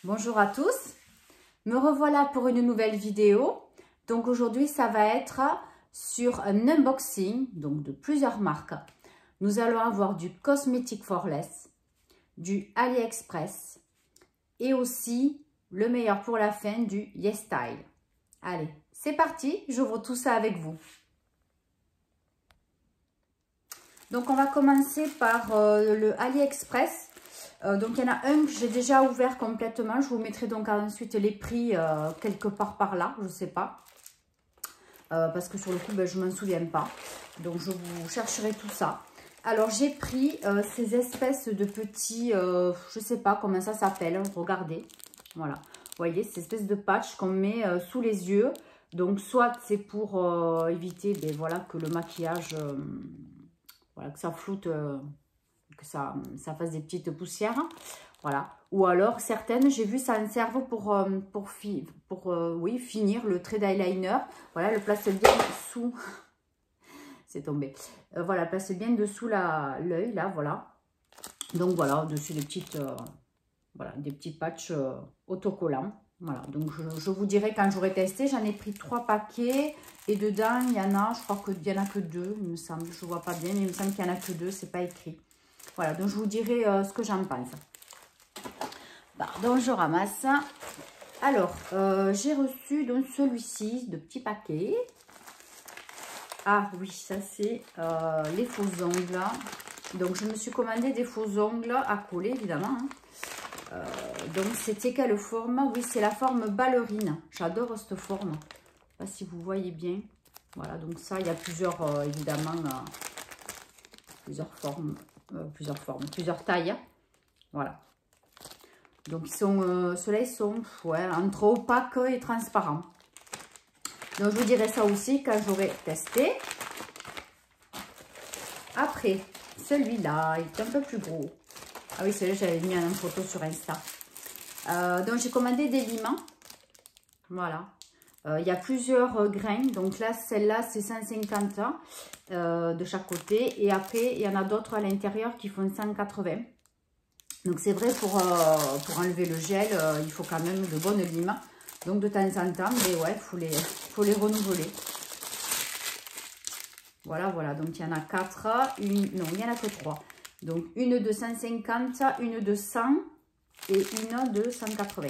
Bonjour à tous, me revoilà pour une nouvelle vidéo. Donc aujourd'hui ça va être sur un unboxing donc de plusieurs marques. Nous allons avoir du Cosmetics for Less, du AliExpress et aussi le meilleur pour la fin, du YesStyle. Allez, c'est parti, j'ouvre tout ça avec vous. Donc on va commencer par le AliExpress. Donc il y en a un que j'ai déjà ouvert complètement. Je vous mettrai donc ensuite les prix quelque part par là, je ne sais pas. Parce que sur le coup, ben, je ne m'en souviens pas. Donc je vous chercherai tout ça. Alors j'ai pris ces espèces de petits, je ne sais pas comment ça s'appelle, regardez. Voilà, vous voyez, ces espèces de patchs qu'on met sous les yeux. Donc soit c'est pour éviter ben, voilà, que le maquillage, voilà, que ça floute. Que ça fasse des petites poussières, voilà. Ou alors certaines, j'ai vu ça en serve pour finir le trait d'eyeliner. Voilà, le place bien sous, c'est tombé. Voilà, place bien dessous l'œil là, voilà. Donc voilà, dessus des petites, voilà, des petits patchs autocollants. Voilà, donc je vous dirai quand j'aurai testé. J'en ai pris 3 paquets et dedans il y en a, je crois qu'il y en a que 2, il me semble. Je vois pas bien, mais il me semble qu'il y en a que 2, c'est pas écrit. Voilà, donc je vous dirai ce que j'en pense. Pardon, je ramasse. Alors, j'ai reçu donc celui-ci de petits paquets. Ah oui, ça c'est les faux ongles. Donc je me suis commandé des faux ongles à coller évidemment. Donc c'était quelle forme? Oui, c'est la forme ballerine. J'adore cette forme. Je ne sais pas si vous voyez bien. Voilà, donc ça, il y a plusieurs, évidemment, plusieurs formes, plusieurs tailles. Voilà. Donc ils sont, ceux-là, ils sont ouais, entre opaques et transparents. Donc je vous dirai ça aussi quand j'aurai testé. Après, celui-là, il est un peu plus gros. Ah oui, celui-là, j'avais mis en photo sur Insta. Donc j'ai commandé des limes. Voilà. Il y a plusieurs grains. Donc là, celle-là, c'est 150 de chaque côté. Et après, il y en a d'autres à l'intérieur qui font 180. Donc c'est vrai, pour enlever le gel, il faut quand même de bonnes limes. Donc de temps en temps, mais ouais, faut les renouveler. Voilà, voilà. Donc il y en a 4. Non, il n'y en a que 3. Donc une de 150, une de 100 et une de 180.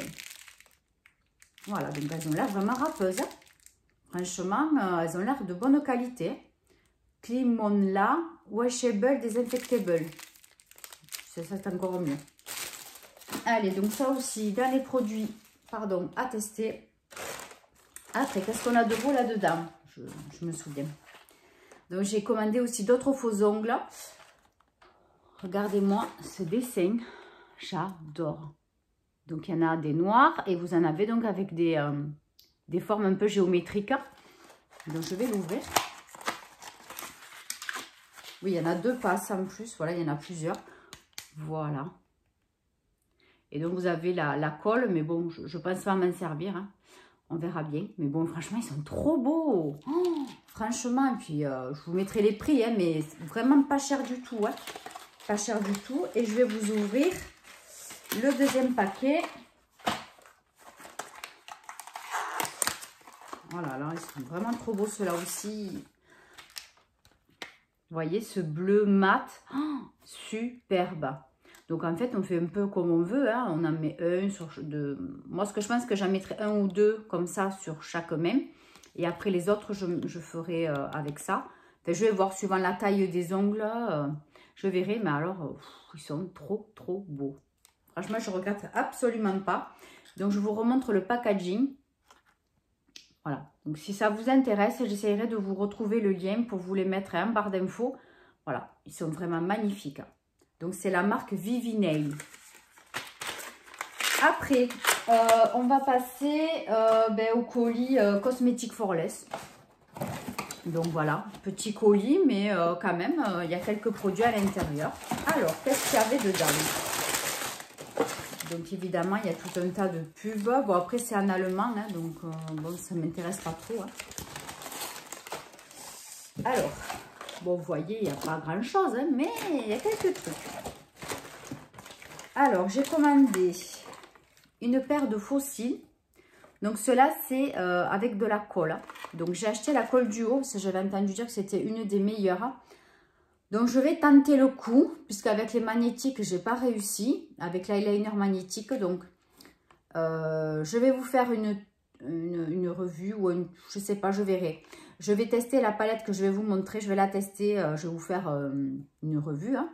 Voilà, donc elles ont l'air vraiment râpeuses. Franchement, elles ont l'air de bonne qualité. Clean Monla, Washable, Disinfectable. C'est encore mieux. Allez, donc ça aussi, dans les produits, pardon, à tester. Après, qu'est-ce qu'on a de beau là-dedans? Je me souviens. Donc, j'ai commandé aussi d'autres faux ongles. Regardez-moi ce dessin. J'adore. Donc, il y en a des noirs et vous en avez donc avec des formes un peu géométriques. Donc, je vais l'ouvrir. Oui, il y en a 2 passes en plus. Voilà, il y en a plusieurs. Voilà. Et donc, vous avez la colle. Mais bon, je pense pas m'en servir. Hein. On verra bien. Mais bon, franchement, ils sont trop beaux. Oh, franchement, et puis, je vous mettrai les prix. Hein, mais vraiment pas cher du tout. Hein. Pas cher du tout. Et je vais vous ouvrir le deuxième paquet. Voilà, là, ils sont vraiment trop beaux, ceux-là aussi. Vous voyez, ce bleu mat. Oh, superbe. Donc, en fait, on fait un peu comme on veut. Hein. On en met un sur deux. Moi, ce que je pense que j'en mettrai 1 ou 2 comme ça sur chaque main. Et après, les autres, je ferai avec ça. Enfin, je vais voir suivant la taille des ongles. Je verrai. Mais alors, ils sont trop, trop beaux. Franchement, je ne regrette absolument pas. Donc, je vous remontre le packaging. Voilà. Donc, si ça vous intéresse, j'essaierai de vous retrouver le lien pour vous les mettre en barre d'infos. Voilà. Ils sont vraiment magnifiques. Donc, c'est la marque Vivinail. Après, on va passer au colis Cosmetics for Less. Donc, voilà. Petit colis, mais quand même, il y a quelques produits à l'intérieur. Alors, qu'est-ce qu'il y avait dedans? Donc évidemment, il y a tout un tas de pubs. Bon, après, c'est en allemand, hein, donc bon, ça ne m'intéresse pas trop. Hein. Alors, bon, vous voyez, il n'y a pas grand-chose, hein, mais il y a quelques trucs. Alors, j'ai commandé une paire de faux cils. Donc, cela, c'est avec de la colle. Donc, j'ai acheté la colle du haut, parce que j'avais entendu dire que c'était une des meilleures. Donc, je vais tenter le coup, puisqu'avec les magnétiques, je n'ai pas réussi. Avec l'eyeliner magnétique, donc, je vais vous faire une revue ou une, je ne sais pas, je verrai. Je vais tester la palette que je vais vous montrer. Je vais la tester, je vais vous faire une revue, hein,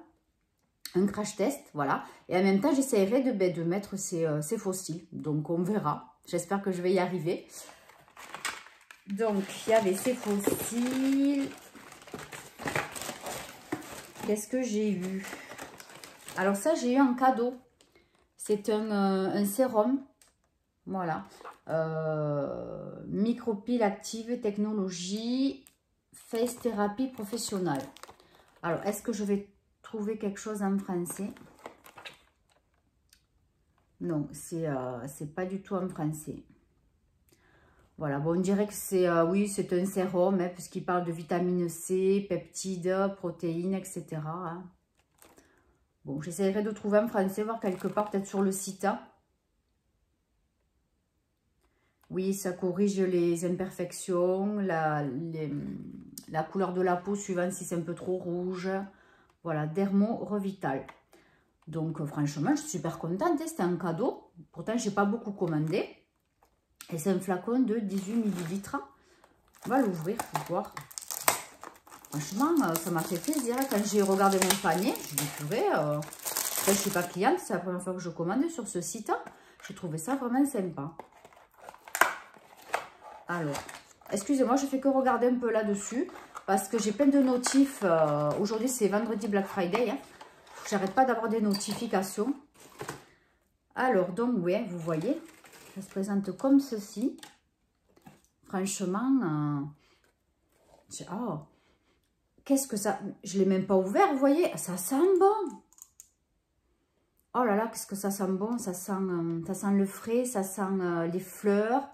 un crash test, voilà. Et en même temps, j'essaierai de mettre ces faux cils. Donc, on verra. J'espère que je vais y arriver. Donc, il y avait ces faux cils. Qu'est-ce que j'ai eu? Alors ça, j'ai eu un cadeau. C'est un sérum. Voilà. Micropile active technologie face thérapie professionnelle. Alors, est-ce que je vais trouver quelque chose en français? Non, c'est pas du tout en français. Voilà, bon, on dirait que c'est, oui, c'est un sérum, hein, puisqu'il parle de vitamine C, peptides, protéines, etc. Hein. Bon, j'essaierai de trouver en français, voir quelque part, peut-être sur le site. Hein. Oui, ça corrige les imperfections, la couleur de la peau, suivant si c'est un peu trop rouge. Voilà, Dermo Revital. Donc, franchement, je suis super contente. C'était un cadeau. Pourtant, je n'ai pas beaucoup commandé. Et c'est un flacon de 18 ml. On va l'ouvrir pour voir. Franchement, ça m'a fait plaisir. Quand j'ai regardé mon panier, je dis purée, je ne suis pas cliente, c'est la première fois que je commande sur ce site. J'ai trouvé ça vraiment sympa. Alors, excusez-moi, je fais que regarder un peu là-dessus parce que j'ai plein de notifs. Aujourd'hui, c'est vendredi Black Friday. Hein. J'arrête pas d'avoir des notifications. Alors, donc, oui, vous voyez, ça se présente comme ceci. Franchement, oh, qu'est-ce que ça... Je ne l'ai même pas ouvert, vous voyez, ça sent bon. Oh là là, qu'est-ce que ça sent bon. Ça sent le frais, ça sent les fleurs.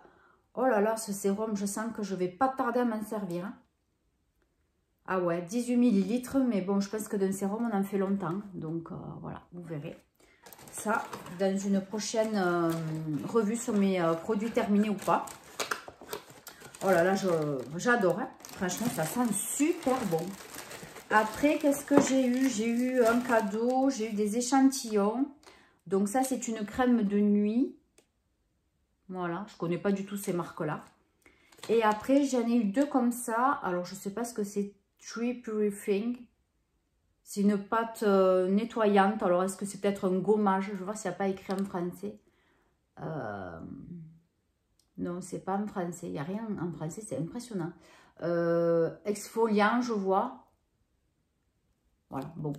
Oh là là, ce sérum, je sens que je ne vais pas tarder à m'en servir. Hein. Ah ouais, 18 ml, mais bon, je pense que d'un sérum, on en fait longtemps. Donc, voilà, vous verrez. Ça, dans une prochaine revue sur mes produits terminés ou pas. Oh là là, j'adore. Hein. Franchement, ça sent super bon. Après, qu'est-ce que j'ai eu? J'ai eu un cadeau, j'ai eu des échantillons. Donc ça, c'est une crème de nuit. Voilà, je ne connais pas du tout ces marques-là. Et après, j'en ai eu deux comme ça. Alors, je ne sais pas ce que c'est. Tree Purifying. C'est une pâte nettoyante. Alors, est-ce que c'est peut-être un gommage? Je vois s'il n'y a pas écrit en français. Non, c'est pas en français. Il n'y a rien en français. C'est impressionnant. Exfoliant, je vois. Voilà, bon.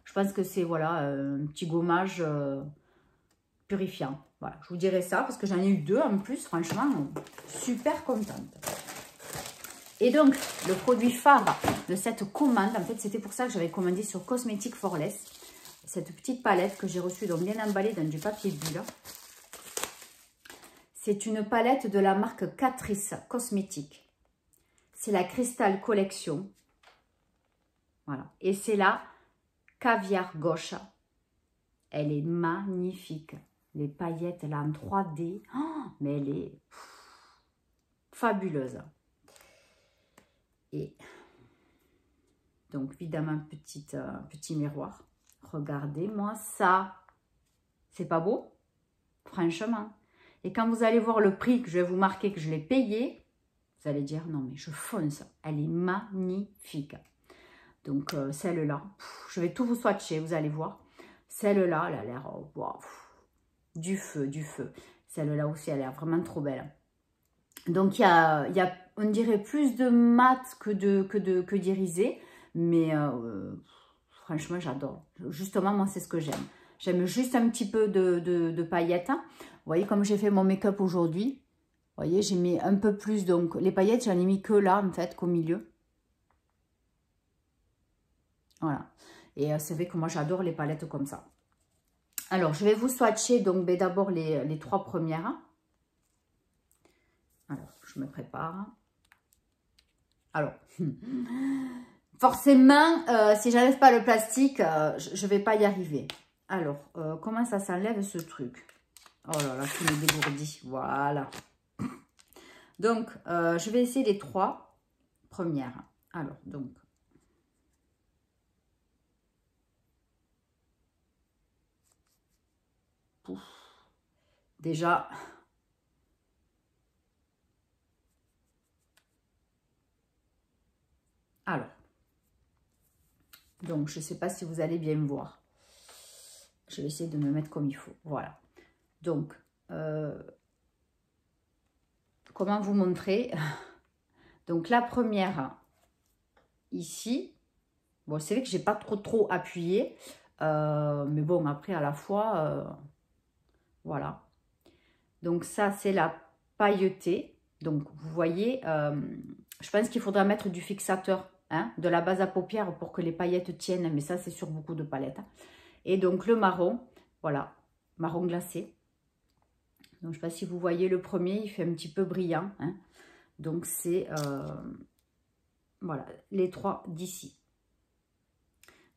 Je pense que c'est, voilà, un petit gommage purifiant. Voilà, je vous dirai ça parce que j'en ai eu deux en plus. Franchement, super contente. Et donc, le produit phare de cette commande, en fait, c'était pour ça que j'avais commandé sur Cosmetic for Less. Cette petite palette que j'ai reçue, donc bien emballée dans du papier bulle. C'est une palette de la marque Catrice Cosmétique. C'est la Crystal Collection. Voilà. Et c'est la Caviar Gauche. Elle est magnifique. Les paillettes, là, en 3D. Oh, mais elle est fabuleuse. Et donc, évidemment, petit miroir. Regardez-moi ça. C'est pas beau? Franchement. Et quand vous allez voir le prix que je vais vous marquer, que je l'ai payé, vous allez dire, non, mais je fonce. Elle est magnifique. Donc, celle-là, je vais tout vous swatcher, vous allez voir. Celle-là, elle a l'air wow, du feu, du feu. Celle-là aussi, elle a l'air vraiment trop belle. Donc, il y a, on dirait, plus de mat que d'irisé. Mais franchement, j'adore. Justement, moi, c'est ce que j'aime. J'aime juste un petit peu de paillettes. Vous voyez, comme j'ai fait mon make-up aujourd'hui. Vous voyez, j'ai mis un peu plus. Donc, les paillettes, j'en ai mis que là, en fait, qu'au milieu. Voilà. Et c'est vrai que moi, j'adore les palettes comme ça. Alors, je vais vous swatcher donc d'abord les 3 premières. Alors, je me prépare. Alors, forcément, si j'enlève pas le plastique, je ne vais pas y arriver. Alors, comment ça s'enlève ce truc? Oh là là, qui me dégourdit. Voilà. Donc, je vais essayer les 3 premières. Alors, donc. Pouf. Déjà. Alors. Donc, je ne sais pas si vous allez bien me voir. Je vais essayer de me mettre comme il faut. Voilà. Donc, comment vous montrer? Donc, la première, ici. Bon, c'est vrai que j'ai pas trop appuyé. Mais bon, après, à la fois, voilà. Donc, ça, c'est la pailletée. Donc, vous voyez, je pense qu'il faudra mettre du fixateur, hein, de la base à paupières pour que les paillettes tiennent. Mais ça, c'est sur beaucoup de palettes. Et donc, le marron, voilà, marron glacé. Donc, je ne sais pas si vous voyez le premier, il fait un petit peu brillant. Hein. Donc, c'est, voilà, les 3 d'ici.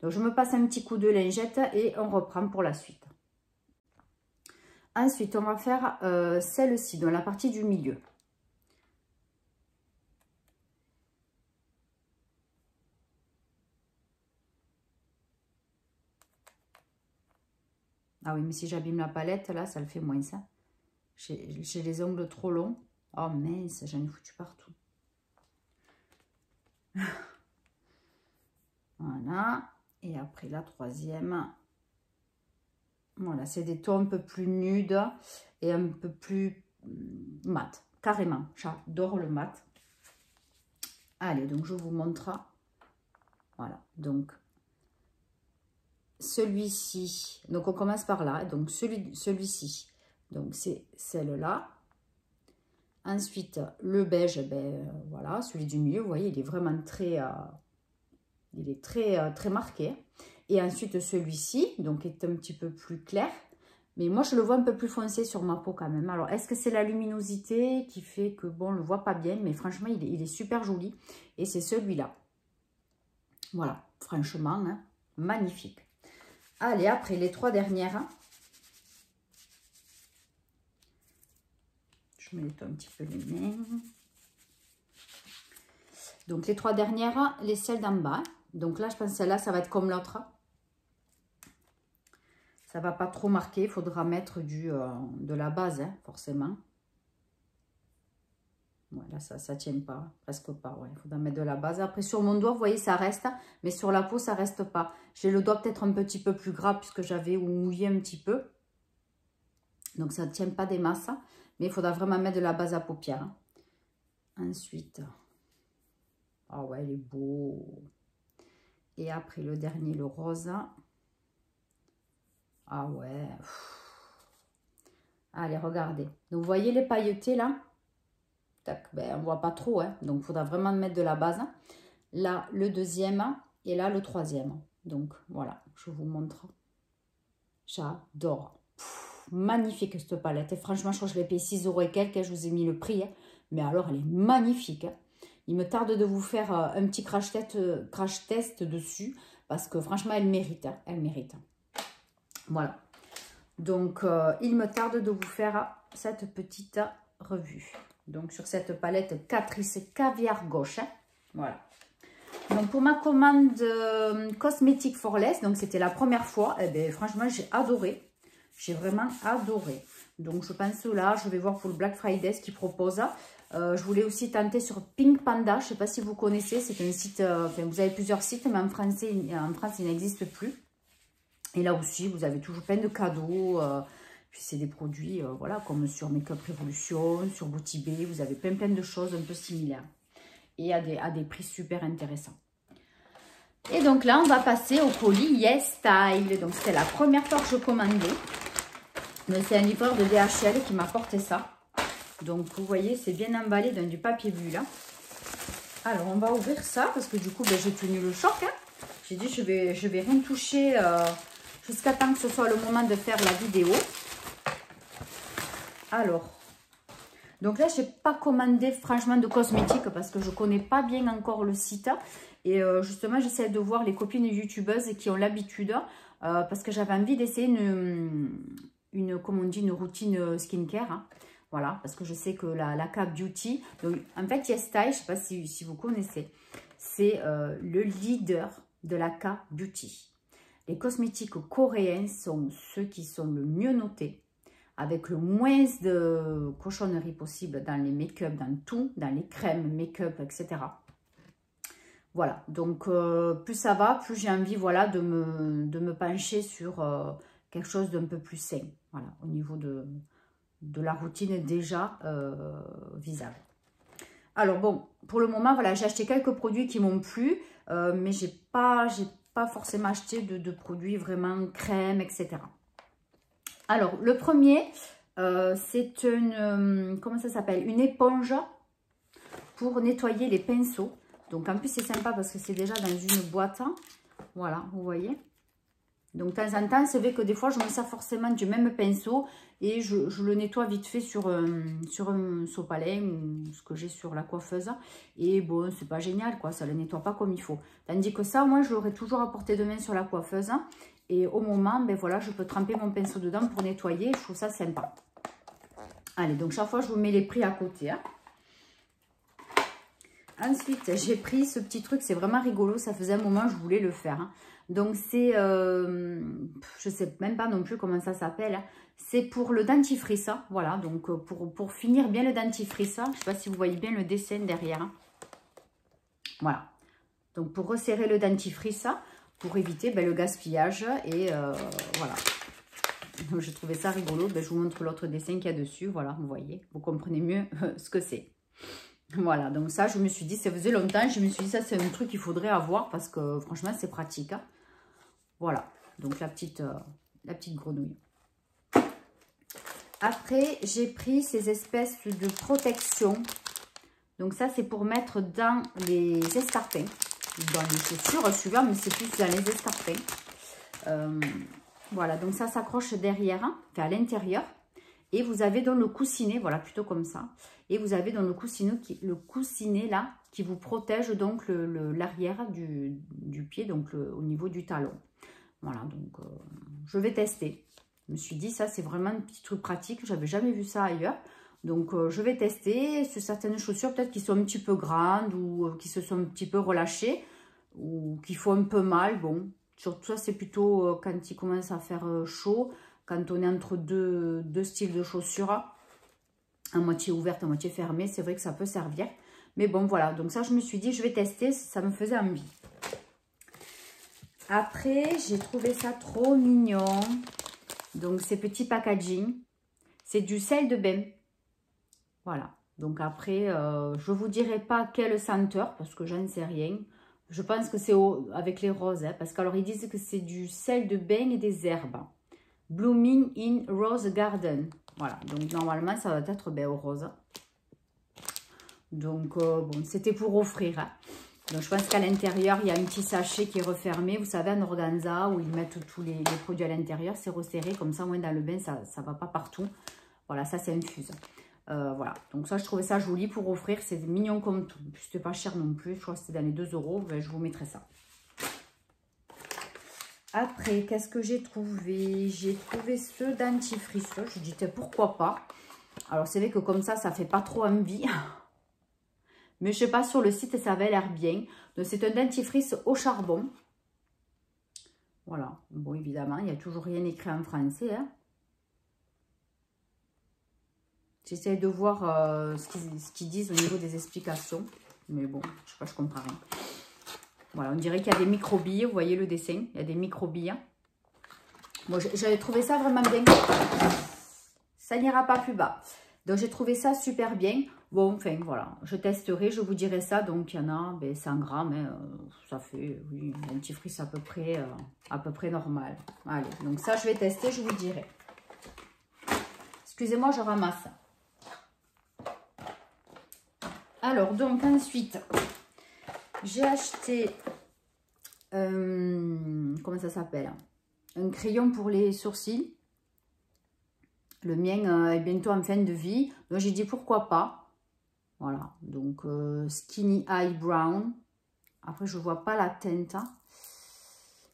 Donc, je me passe un petit coup de lingette et on reprend pour la suite. Ensuite, on va faire celle-ci, dans la partie du milieu. Ah oui, mais si j'abîme la palette, là, ça le fait moins, ça. J'ai les ongles trop longs. Oh mince, j'en ai foutu partout. Voilà. Et après, la troisième. Voilà, c'est des tons un peu plus nudes et un peu plus mat. Carrément, j'adore le mat. Allez, donc je vous montre. Voilà, donc celui-ci. Donc on commence par là. Donc celui-ci. Donc c'est celle-là. Ensuite, le beige, ben, voilà, celui du milieu, vous voyez, il est vraiment très, très marqué. Et ensuite, celui-ci, donc, est un petit peu plus clair. Mais moi, je le vois un peu plus foncé sur ma peau quand même. Alors, est-ce que c'est la luminosité qui fait que, bon, on ne le voit pas bien? Mais franchement, il est super joli. Et c'est celui-là. Voilà, franchement, hein, magnifique. Allez, après, les 3 dernières. Je me nettoie un petit peu les mains. Donc, les 3 dernières, les celles d'en bas. Donc là, je pense que celle-là, ça va être comme l'autre. Ça va pas trop marquer. Il faudra mettre de la base, hein, forcément. Voilà, ça tient pas, presque pas. Ouais, il faudra mettre de la base. Après, sur mon doigt, vous voyez, ça reste. Mais sur la peau, ça reste pas. J'ai le doigt peut-être un petit peu plus gras puisque j'avais mouillé un petit peu. Donc, ça ne tient pas des masses. Mais il faudra vraiment mettre de la base à paupières. Hein. Ensuite... Ah ouais, il est beau. Et après, le dernier, le rose. Ah ouais. Allez, regardez. Donc, vous voyez les pailletés, là? Tac, ben, on ne voit pas trop, hein. Donc, il faudra vraiment mettre de la base. Là, le deuxième. Et là, le troisième. Donc, voilà, je vous montre. J'adore. Magnifique, cette palette. Et franchement, je crois que je l'ai payé 6 € et quelques. Je vous ai mis le prix. Hein. Mais alors, elle est magnifique, hein. Il me tarde de vous faire un petit crash test dessus. Parce que franchement, elle mérite. Hein, elle mérite. Voilà. Donc, il me tarde de vous faire cette petite revue. Donc, sur cette palette Catrice Caviar Gauche. Hein, voilà. Donc, pour ma commande Cosmétique for Less, donc c'était la première fois. Eh bien, franchement, j'ai adoré. J'ai vraiment adoré. Donc, je pense là, je vais voir pour le Black Friday ce qu'ils proposent. Je voulais aussi tenter sur Pink Panda. Je ne sais pas si vous connaissez. C'est un site, enfin, vous avez plusieurs sites, mais en France, il n'existe plus. Et là aussi, vous avez toujours plein de cadeaux. Puis, c'est des produits, voilà, comme sur Make-up Revolution, sur Booty Bay. Vous avez plein de choses un peu similaires. Et à des prix super intéressants. Et donc là, on va passer au colis Yes Style. Donc, c'était la première fois que je commandais. C'est un livreur de DHL qui m'a apporté ça. Donc, vous voyez, c'est bien emballé dans du papier bulle. Hein. Alors, on va ouvrir ça parce que du coup, ben, j'ai tenu le choc. Hein. J'ai dit, je vais rien toucher. jusqu'à temps que ce soit le moment de faire la vidéo. Alors, donc là, je n'ai pas commandé franchement de cosmétiques parce que je ne connais pas bien encore le site. Et justement, j'essaie de voir les copines youtubeuses qui ont l'habitude parce que j'avais envie d'essayer comme on dit, une routine skincare. Hein. Voilà, parce que je sais que la K Beauty, donc en fait, YesStyle, je ne sais pas si vous connaissez, c'est le leader de la K Beauty. Les cosmétiques coréens sont ceux qui sont le mieux notés, avec le moins de cochonneries possible dans les make-up, dans tout, dans les crèmes, make-up, etc. Voilà, donc plus ça va, plus j'ai envie voilà, de me pencher sur quelque chose d'un peu plus sain, voilà, au niveau de la routine déjà visage. Alors bon, pour le moment, voilà, j'ai acheté quelques produits qui m'ont plu, mais j'ai pas forcément acheté de produits vraiment crème, etc. Alors, le premier, c'est une, comment ça s'appelle? Une éponge pour nettoyer les pinceaux. Donc, en plus, c'est sympa parce que c'est déjà dans une boîte. Voilà, vous voyez. Donc, de temps en temps, c'est vrai que des fois, je me sers forcément du même pinceau et je le nettoie vite fait sur un sopalin ou ce que j'ai sur la coiffeuse. Et bon, c'est pas génial, quoi. Ça ne le nettoie pas comme il faut. Tandis que ça, moi, je l'aurais toujours à portée de main sur la coiffeuse. Et au moment, ben voilà, je peux tremper mon pinceau dedans pour nettoyer. Je trouve ça sympa. Allez, donc chaque fois, je vous mets les prix à côté. Hein. Ensuite, j'ai pris ce petit truc. C'est vraiment rigolo. Ça faisait un moment que je voulais le faire. Hein. Donc, c'est... je ne sais même pas non plus comment ça s'appelle. Hein. C'est pour le dentifrice. Hein. Voilà, donc pour finir bien le dentifrice. Je ne sais pas si vous voyez bien le dessin derrière. Hein. Voilà. Donc, pour resserrer le dentifrice, pour éviter le gaspillage. Et voilà. Donc, j'ai trouvé ça rigolo. Je vous montre l'autre dessin qu'il y a dessus. Voilà, vous voyez. Vous comprenez mieux ce que c'est. Voilà, donc ça, je me suis dit, ça faisait longtemps. Je me suis dit, ça, c'est un truc qu'il faudrait avoir parce que franchement, c'est pratique. Hein. Voilà, donc la petite grenouille. Après, j'ai pris ces espèces de protection. Donc ça, c'est pour mettre dans les escarpins. Dans les chaussures, suivant, mais c'est plus dans les escarpins. Voilà, donc ça s'accroche derrière, hein, enfin à l'intérieur. Et vous avez donc le coussinet, voilà, plutôt comme ça. Et vous avez donc le coussinet là, qui vous protège donc l'arrière du pied, donc au niveau du talon. Voilà, donc je vais tester. Je me suis dit, ça c'est vraiment un petit truc pratique. Je n'avais jamais vu ça ailleurs. Donc je vais tester sur certaines chaussures, peut-être qui sont un petit peu grandes ou qui se sont un petit peu relâchées ou qui font un peu mal. Bon, surtout ça c'est plutôt quand il commence à faire chaud, quand on est entre deux styles de chaussures, à moitié ouverte, à moitié fermée, c'est vrai que ça peut servir. Mais bon, voilà, donc ça je me suis dit, je vais tester, ça me faisait envie. Après, j'ai trouvé ça trop mignon. Donc, ces petits packaging. C'est du sel de bain. Voilà. Donc, après, je ne vous dirai pas quelle senteur parce que j'en sais rien. Je pense que c'est avec les roses. Hein, parce qu'alors, ils disent que c'est du sel de bain et des herbes. Blooming in Rose Garden. Voilà. Donc, normalement, ça va être au rose. Donc, bon, c'était pour offrir. Hein. Donc, je pense qu'à l'intérieur, il y a un petit sachet qui est refermé. Vous savez, en organza, où ils mettent tous les produits à l'intérieur. C'est resserré. Comme ça, moins dans le bain, ça ne va pas partout. Voilà, ça, c'est infuse. Voilà. Donc, ça, je trouvais ça joli pour offrir. C'est mignon comme tout. C'était pas cher non plus. Je crois que c'était dans les 2 €. Ben, je vous mettrai ça. Après, qu'est-ce que j'ai trouvé? J'ai trouvé ce dentifrice. Je dis, pourquoi pas? Alors, c'est vrai que comme ça fait pas trop envie. Mais je sais pas, sur le site, ça avait l'air bien. Donc, c'est un dentifrice au charbon. Voilà. Bon, évidemment, il n'y a toujours rien écrit en français. Hein. J'essaie de voir ce qu'ils disent au niveau des explications. Mais bon, je sais pas, je comprends rien. Voilà, on dirait qu'il y a des microbilles. Vous voyez le dessin? Il y a des microbilles. Bon, j'avais trouvé ça vraiment bien. Ça n'ira pas plus bas. Donc, j'ai trouvé ça super bien. Bon, enfin, voilà. Je testerai, je vous dirai ça. Donc, il y en a 100 grammes. Hein, ça fait, oui, un dentifrice à peu près normal. Allez, donc ça, je vais tester, je vous dirai. Excusez-moi, je ramasse. Alors, donc, ensuite, j'ai acheté, comment ça s'appelle? un crayon pour les sourcils. Le mien est bientôt en fin de vie. Donc j'ai dit pourquoi pas. Voilà, donc Skinny Eye Brown. Après je vois pas la teinte. Hein.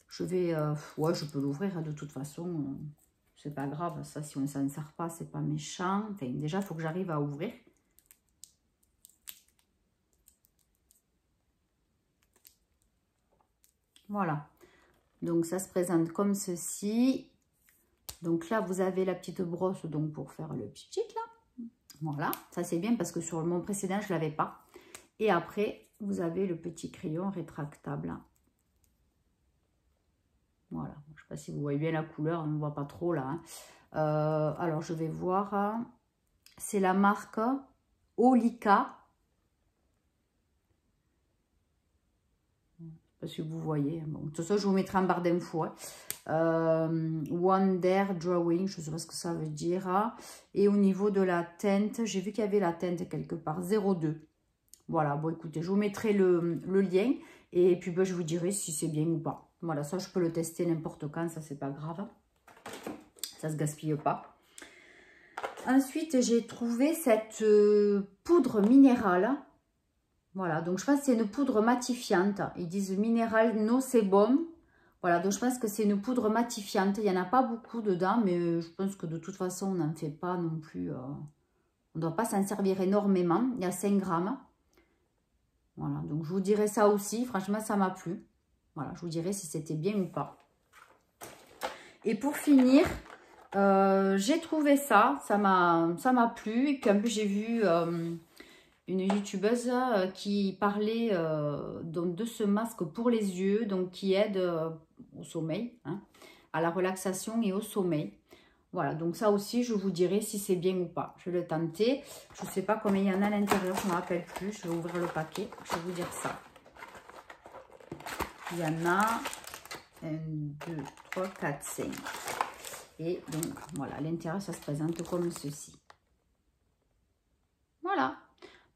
Je vais... ouais, je peux l'ouvrir de toute façon. C'est pas grave, ça si on s'en sert pas, c'est pas méchant. Enfin, déjà, il faut que j'arrive à ouvrir. Voilà. Donc ça se présente comme ceci. Donc là, vous avez la petite brosse donc pour faire le petit là. Voilà, ça c'est bien parce que sur mon précédent, je ne l'avais pas. Et après, vous avez le petit crayon rétractable. Voilà, je ne sais pas si vous voyez bien la couleur, on ne voit pas trop là. Hein. Alors, je vais voir. C'est la marque Olika. Je ne sais pas si vous voyez. Bon, de toute façon, je vous mettrai en barre d'infos. Hein. Wonder Drawing, je ne sais pas ce que ça veut dire. Et au niveau de la teinte, j'ai vu qu'il y avait la teinte quelque part, 02. Voilà, bon écoutez, je vous mettrai le lien. Et puis, ben, je vous dirai si c'est bien ou pas. Voilà, ça, je peux le tester n'importe quand, ça, c'est pas grave. Ça se gaspille pas. Ensuite, j'ai trouvé cette poudre minérale. Voilà, donc je pense que c'est une poudre matifiante. Ils disent minéral no sebum. Voilà, donc je pense que c'est une poudre matifiante. Il n'y en a pas beaucoup dedans, mais je pense que de toute façon, on n'en fait pas non plus. On ne doit pas s'en servir énormément. Il y a 5 grammes. Voilà, donc je vous dirai ça aussi. Franchement, ça m'a plu. Voilà, je vous dirai si c'était bien ou pas. Et pour finir, j'ai trouvé ça. Ça m'a plu. Et puis en plus, j'ai vu une youtubeuse qui parlait donc, de ce masque pour les yeux. Donc qui aide au sommeil, hein, à la relaxation et au sommeil. Voilà, donc ça aussi, je vous dirai si c'est bien ou pas. Je vais le tenter. Je ne sais pas combien il y en a à l'intérieur, je ne me rappelle plus. Je vais ouvrir le paquet, je vais vous dire ça. Il y en a 1, 2, 3, 4, 5. Et donc, voilà, à l'intérieur, ça se présente comme ceci. Voilà.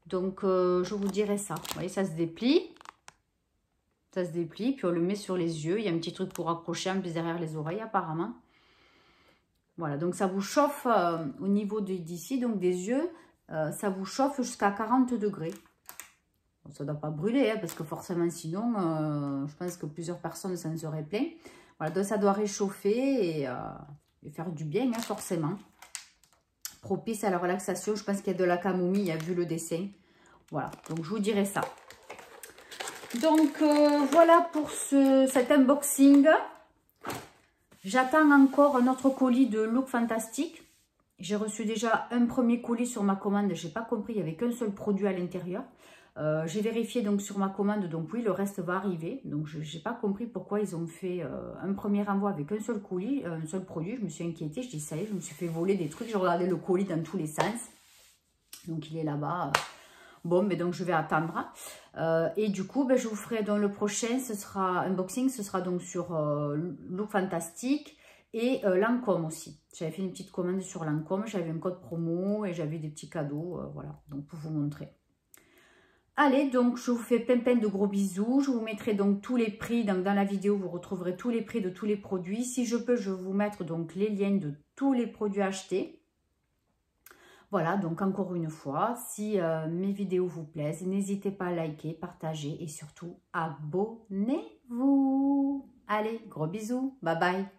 Donc, je vous dirai ça. Vous voyez, ça se déplie. Ça se déplie, puis on le met sur les yeux. Il y a un petit truc pour accrocher un peu derrière les oreilles, apparemment. Voilà, donc ça vous chauffe au niveau d'ici, donc des yeux, ça vous chauffe jusqu'à 40 degrés. Bon, ça ne doit pas brûler, hein, parce que forcément sinon, je pense que plusieurs personnes s'en seraient plaintes. Voilà, donc ça doit réchauffer et faire du bien, hein, forcément. Propice à la relaxation, je pense qu'il y a de la camomille, vu le dessin. Voilà, donc je vous dirai ça. Donc voilà pour cet unboxing. J'attends encore un autre colis de Look Fantastic. J'ai reçu déjà un premier colis sur ma commande. Je n'ai pas compris, il n'y avait qu'un seul produit à l'intérieur. J'ai vérifié donc sur ma commande, donc oui, le reste va arriver. Donc je n'ai pas compris pourquoi ils ont fait un premier envoi avec un seul colis, un seul produit. Je me suis inquiétée, je dis ça y est, je me suis fait voler des trucs. J'ai regardé le colis dans tous les sens. Donc il est là-bas. Bon, mais donc je vais attendre. Et du coup, ben, je vous ferai donc le prochain, ce sera unboxing, ce sera donc sur Look Fantastic et Lancôme aussi. J'avais fait une petite commande sur Lancôme, j'avais un code promo et j'avais des petits cadeaux, voilà, donc pour vous montrer. Allez, donc je vous fais plein de gros bisous. Je vous mettrai donc tous les prix. Donc dans la vidéo, vous retrouverez tous les prix de tous les produits. Si je peux, je vais vous mettre donc les liens de tous les produits achetés. Voilà, donc encore une fois, si mes vidéos vous plaisent, n'hésitez pas à liker, partager et surtout abonnez-vous. Allez, gros bisous, bye bye.